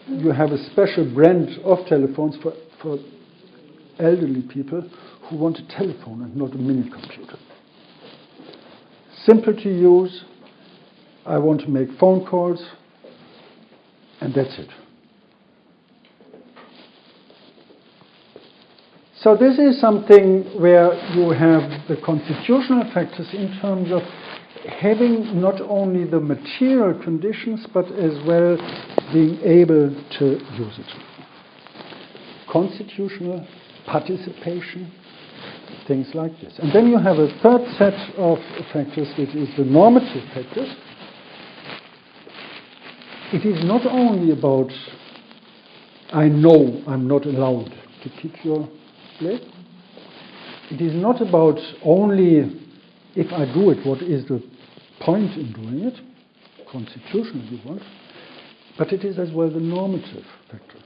you have a special brand of telephones for elderly people who want a telephone and not a mini computer. simple to use. I want to make phone calls, and that's it. So this is something where you have the constitutional factors in terms of having not only the material conditions, but as well being able to use it. Constitutional participation, things like this. And then you have a third set of factors, which is the normative factors. It is not only about, I know I'm not allowed to kick your leg. It is not about only, if I do it, what is the point in doing it, constitutionally what, but it is as well the normative factor.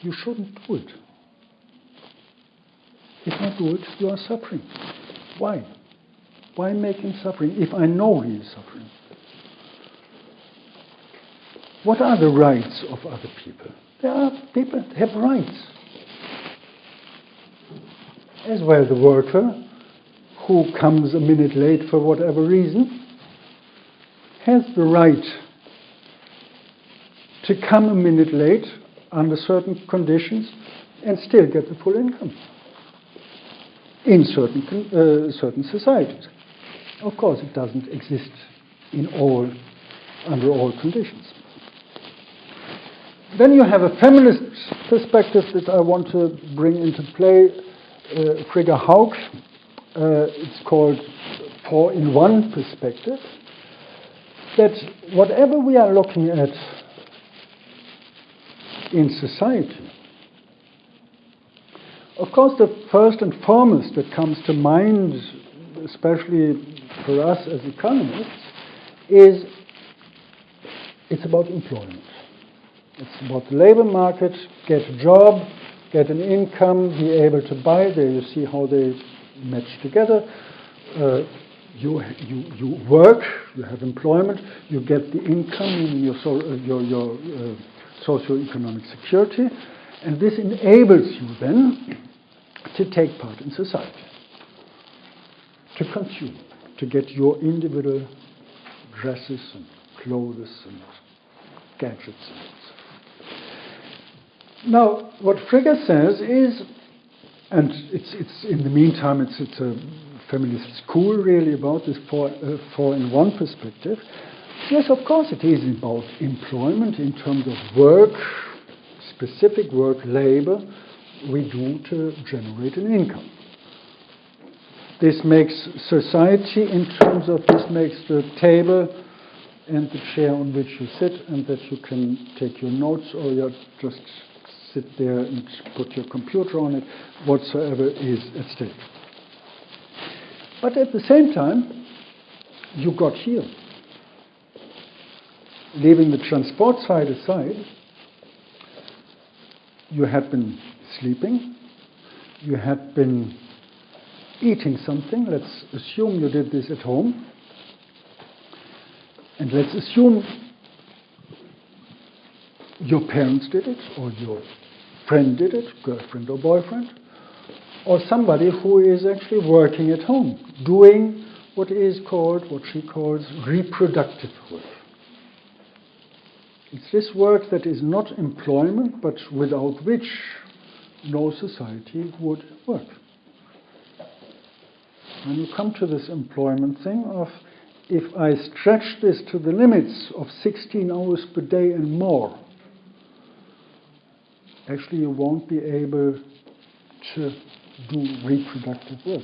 You shouldn't do it. If I do it, you are suffering. Why? Why make him suffering if I know he is suffering? What are the rights of other people? There are people that have rights. As well, the worker who comes a minute late for whatever reason has the right to come a minute late under certain conditions and still get the full income in certain societies. Of course, it doesn't exist under all conditions. Then you have a feminist perspective that I want to bring into play. Frigga Haug, it's called 4-in-1 perspective, that whatever we are looking at in society, of course the first and foremost that comes to mind, especially for us as economists, is it's about employment. It's about the labor market, get a job, get an income, be able to buy. There you see how they match together. You work, you have employment, you get the income, your socio-economic security, and this enables you then to take part in society, to consume, to get your individual dresses and clothes and gadgets and so. Now, what Frigga says is, and it's in the meantime, it's a feminist school really about this 4-in-1 perspective. Yes, of course it is about employment in terms of work, specific work, labor, we do to generate an income. This makes society in terms of, this makes the table and the chair on which you sit and that you can take your notes or you just sit there and put your computer on it, whatsoever is at stake. But at the same time, you got here. Leaving the transport side aside, you had been sleeping, you had been eating something. Let's assume you did this at home. And let's assume your parents did it, or your friend did it, girlfriend or boyfriend, or somebody who is actually working at home, doing what she calls reproductive work. It's this work that is not employment, but without which no society would work. When you come to this employment thing of, if I stretch this to the limits of 16 hours per day and more, actually you won't be able to do reproductive work.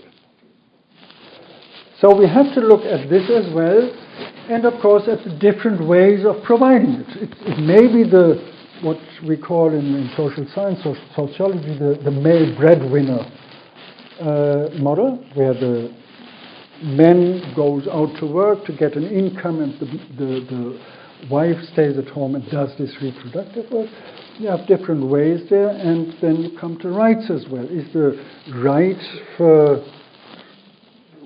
So we have to look at this as well, and of course at the different ways of providing it. It may be what we call in social science or sociology the male breadwinner model, where the man goes out to work to get an income and the wife stays at home and does this reproductive work. You have different ways there, and then you come to rights as well. Is the right for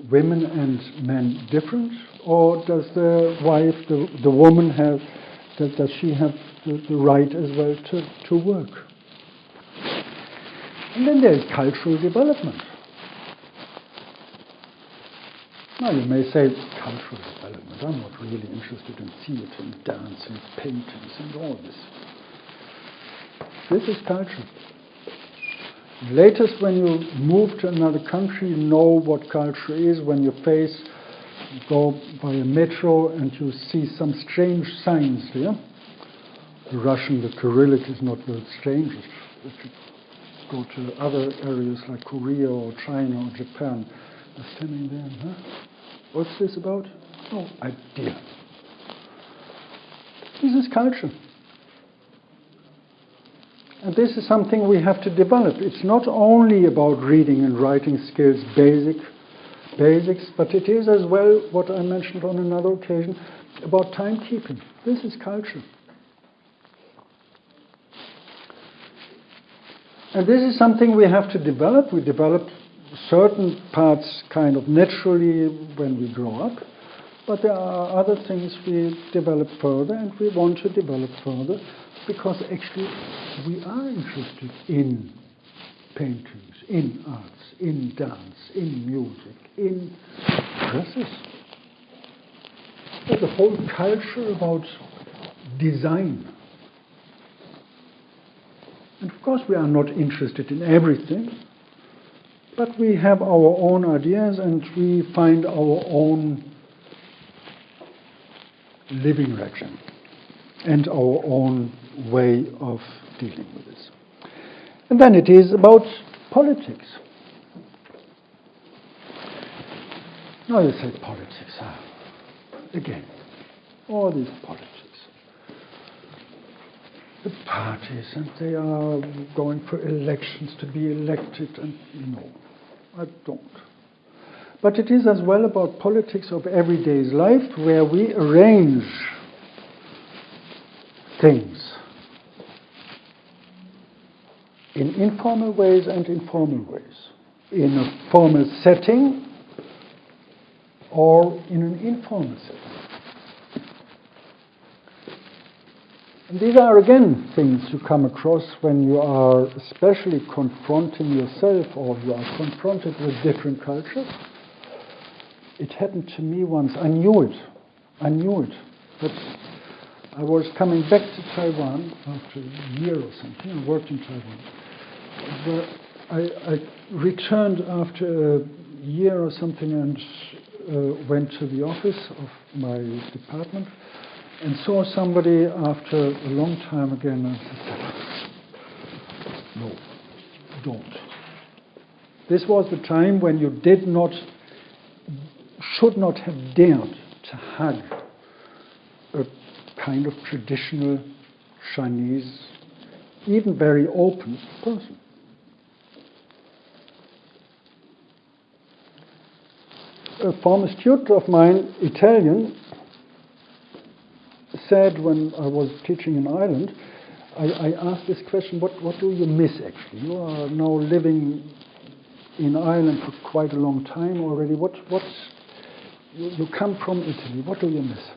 women and men different, or does the wife, the woman does she have the right as well to work? And then there is cultural development. Now you may say, cultural development, I'm not really interested in theatre and dance and paintings and all this. This is culture. Latest, when you move to another country, you know what culture is. When you go by a metro and you see some strange signs there. The Russian, the Cyrillic is not very strange. If you go to other areas like Korea or China or Japan, they're standing there, huh? What's this about? No idea. This is culture. And this is something we have to develop. It's not only about reading and writing skills, basics, but it is as well, what I mentioned on another occasion, about timekeeping. This is culture. And this is something we have to develop. We develop certain parts kind of naturally when we grow up, but there are other things we develop further, and we want to develop further because actually we are interested in paintings, in arts, in dance, in music, in dresses. There's a whole culture about design. And of course we are not interested in everything, but we have our own ideas and we find our own living regime and our own way of dealing with this. And then it is about politics. Now you say politics. Again, all these politics. The parties, and they are going for elections to be elected, and no, I don't. But it is as well about politics of everyday life, where we arrange things in informal ways and in formal ways, in a formal setting or in an informal setting. And these are again things you come across when you are especially confronting yourself or you are confronted with different cultures. It happened to me once. I knew it. But I was coming back to Taiwan after a year or something. I worked in Taiwan. But I returned after a year or something and went to the office of my department and saw somebody after a long time again, and said, no, don't. This was the time when you should not have dared to hug a kind of traditional Chinese, even very open person. A former student of mine, Italian, said when I was teaching in Ireland, I asked this question, what do you miss actually? You are now living in Ireland for quite a long time already. You come from Italy, what do you miss?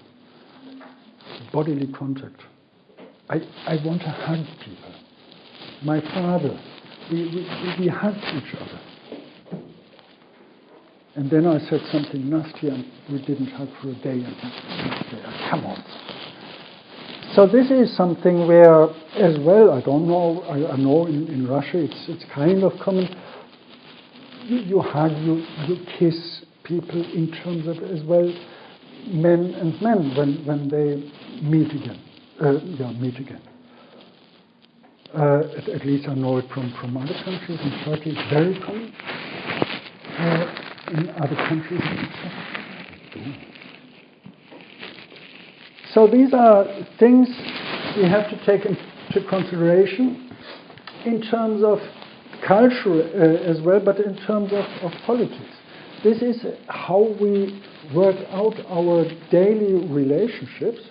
Bodily contact. I want to hug people. My father, we hugged each other. And then I said something nasty and we didn't hug for a day. And come on. So this is something where, as well, I don't know, I know in Russia it's kind of common. You hug, you kiss people in terms of, as well, men and men when they meet again. At least I know it from other countries. In Turkey it's very common. In other countries it's not. So these are things we have to take into consideration in terms of culture as well, but in terms of politics. This is how we work out our daily relationships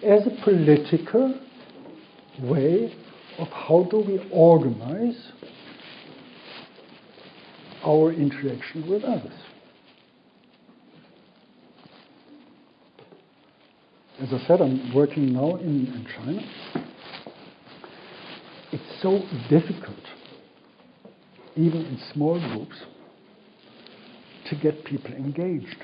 as a political way of how do we organize our interaction with others. As I said, I'm working now in China. It's so difficult, even in small groups, to get people engaged.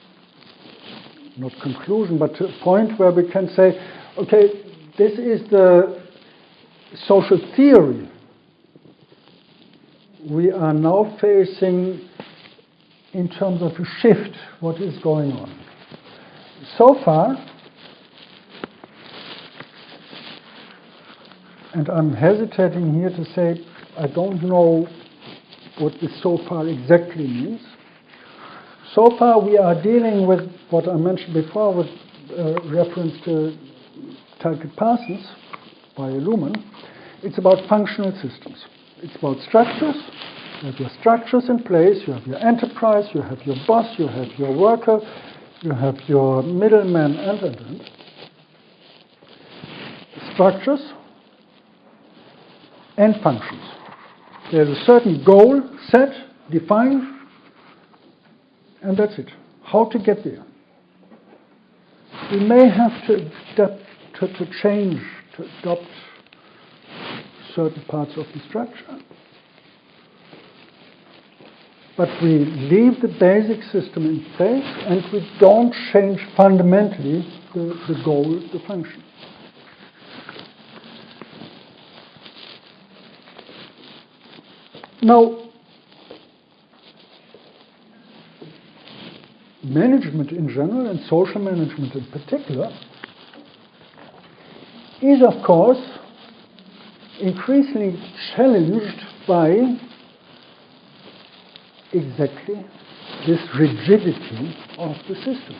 not conclusion, but to a point where we can say, okay, this is the social theory we are now facing in terms of a shift, what is going on. So far, and I'm hesitating here to say I don't know what this so far exactly means. So far we are dealing with what I mentioned before with reference to Talcott Parsons by Luhmann. It's about functional systems. It's about structures. You have your structures in place, you have your enterprise, you have your boss, you have your worker, you have your middleman, and. Structures and functions. There's a certain goal set, defined, and that's it. How to get there? We may have to adapt, to change, to adopt certain parts of the structure. But we leave the basic system in place and we don't change fundamentally the goal, the function. Now, management in general and social management in particular is, of course, increasingly challenged by exactly this rigidity of the system.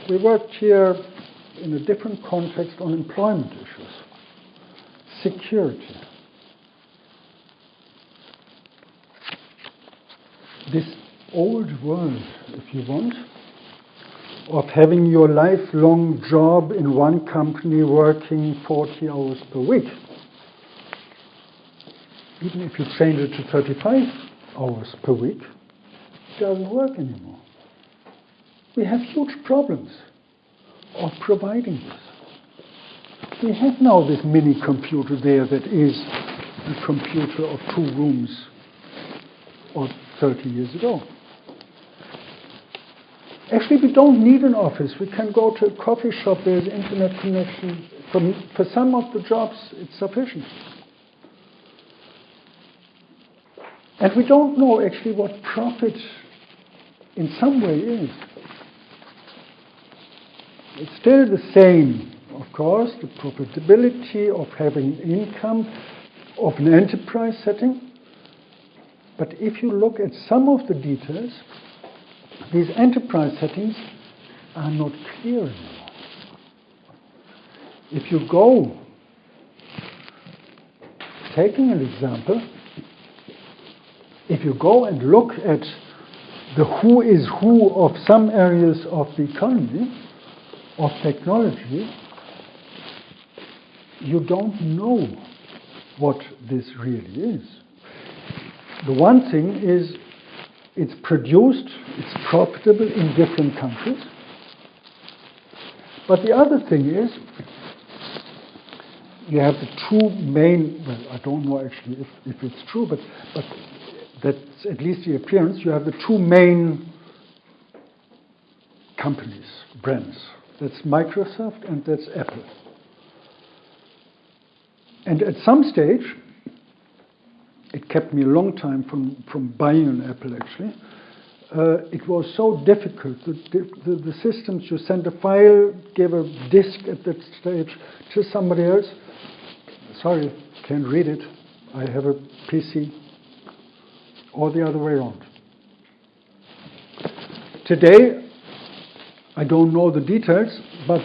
We worked here in a different context on employment issues, security. This old world, if you want, of having your lifelong job in one company working 40 hours per week. Even if you change it to 35 hours per week, it doesn't work anymore. We have huge problems of providing this. We have now this mini computer there that is a computer of 2 rooms or 30 years ago. Actually, we don't need an office. We can go to a coffee shop, there's internet connection. For some of the jobs, it's sufficient. And we don't know actually what profit in some way is. It's still the same, of course, the profitability of having income of an enterprise setting. But if you look at some of the details, these enterprise settings are not clear anymore. If you go, taking an example, if you go and look at the who is who of some areas of the economy, of technology, you don't know what this really is. The one thing is it's produced, it's profitable in different countries. But the other thing is you have the 2 main, well, I don't know actually if it's true, but that's at least the appearance. You have the 2 main companies, brands. That's Microsoft and that's Apple. And at some stage, it kept me a long time from buying an Apple actually. It was so difficult. The systems, you sent a file, gave a disk at that stage to somebody else. Sorry, can't read it. I have a PC. Or the other way around. Today, I don't know the details, but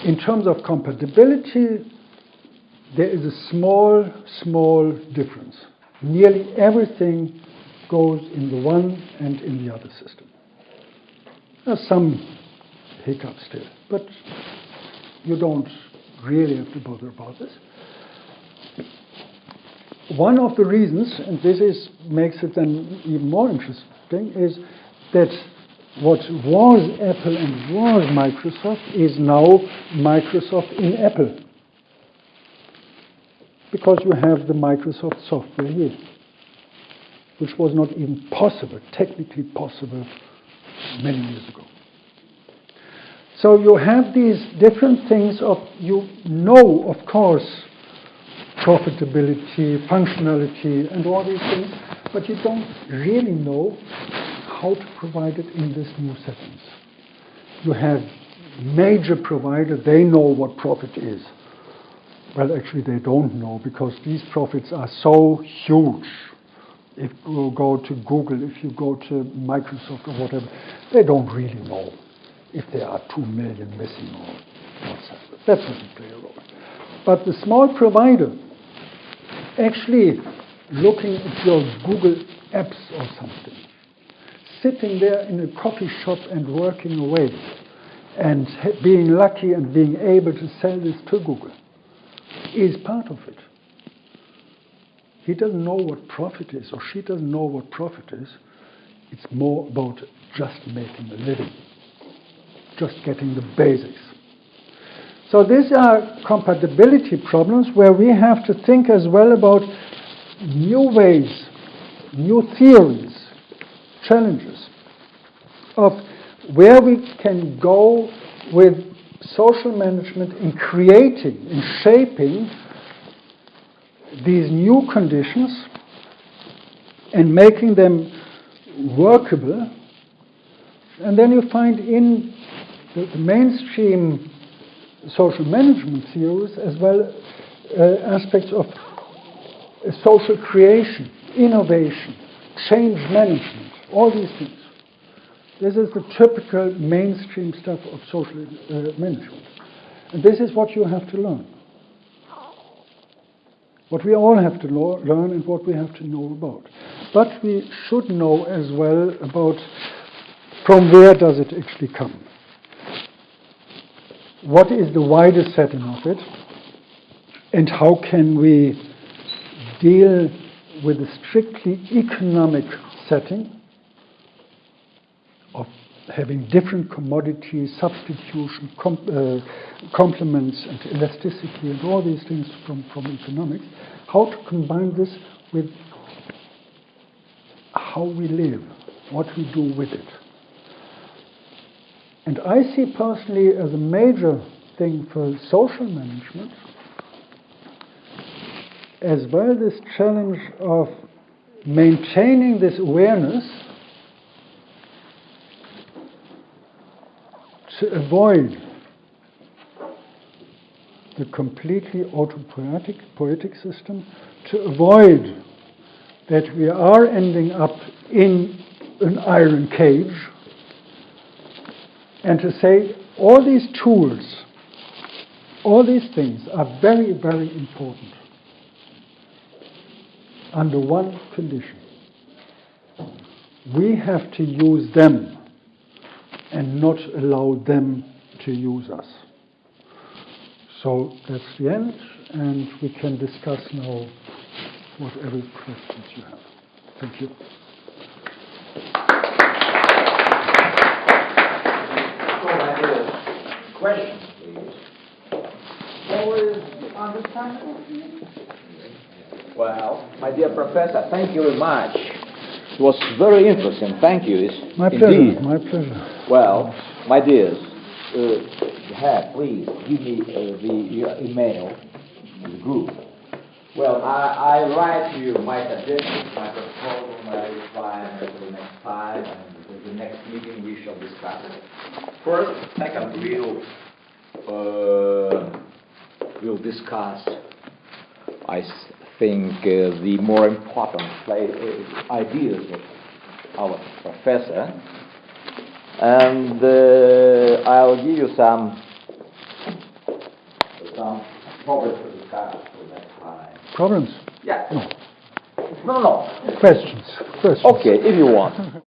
in terms of compatibility, there is a small difference. Nearly everything goes in the one and in the other system. There's some hiccups still, but you don't really have to bother about this. One of the reasons, and this makes it then even more interesting, is that what was Apple and was Microsoft is now Microsoft in Apple. Because you have the Microsoft software here. which was not even possible, technically possible, many years ago. So you have these different things of, of course, profitability, functionality, and all these things, but you don't really know how to provide it in these new settings. You have major providers, they know what profit is. Well, actually, they don't know, because these profits are so huge. If you go to Google, if you go to Microsoft or whatever, they don't really know if there are 2 million missing or what's happening. That doesn't play a role. But the small provider, actually looking at your Google apps or something, sitting there in a coffee shop and working away, and being lucky and being able to sell this to Google, is part of it. He doesn't know what profit is, or she doesn't know what profit is. It's more about just making a living, just getting the basics. So these are compatibility problems where we have to think as well about new ways, new theories, challenges of where we can go with social management in creating, in shaping these new conditions and making them workable. And then you find in the mainstream social management theories as well aspects of social creation, innovation, change management, all these things. This is the typical mainstream stuff of social management. And this is what you have to learn. What we all have to learn and what we have to know about. But we should know as well about from where does it actually come. What is the wider setting of it? And how can we deal with a strictly economic setting of having different commodities, substitution, complements, and elasticity, and all these things from economics, how to combine this with how we live, what we do with it. And I see personally as a major thing for social management as well this challenge of maintaining this awareness to avoid the completely autopoietic system, to avoid that we are ending up in an iron cage, and to say all these tools, all these things are very, very important under one condition. We have to use them and not allow them to use us. So that's the end, and we can discuss now whatever questions you have. Thank you. Questions, please. Always understandable? Well, my dear professor, thank you very much. It was very interesting. Thank you. My Indeed. pleasure. My pleasure. Well, my dears, please give me your email to the group. Well, I write to you my suggestions, my proposal, my requirements for the next time, and the next meeting we shall discuss it. First, second, we'll discuss, I think, the more important ideas of our professor, and I'll give you some problems to discuss for next time. Problems? Yeah. No. No. Questions. Okay, if you want.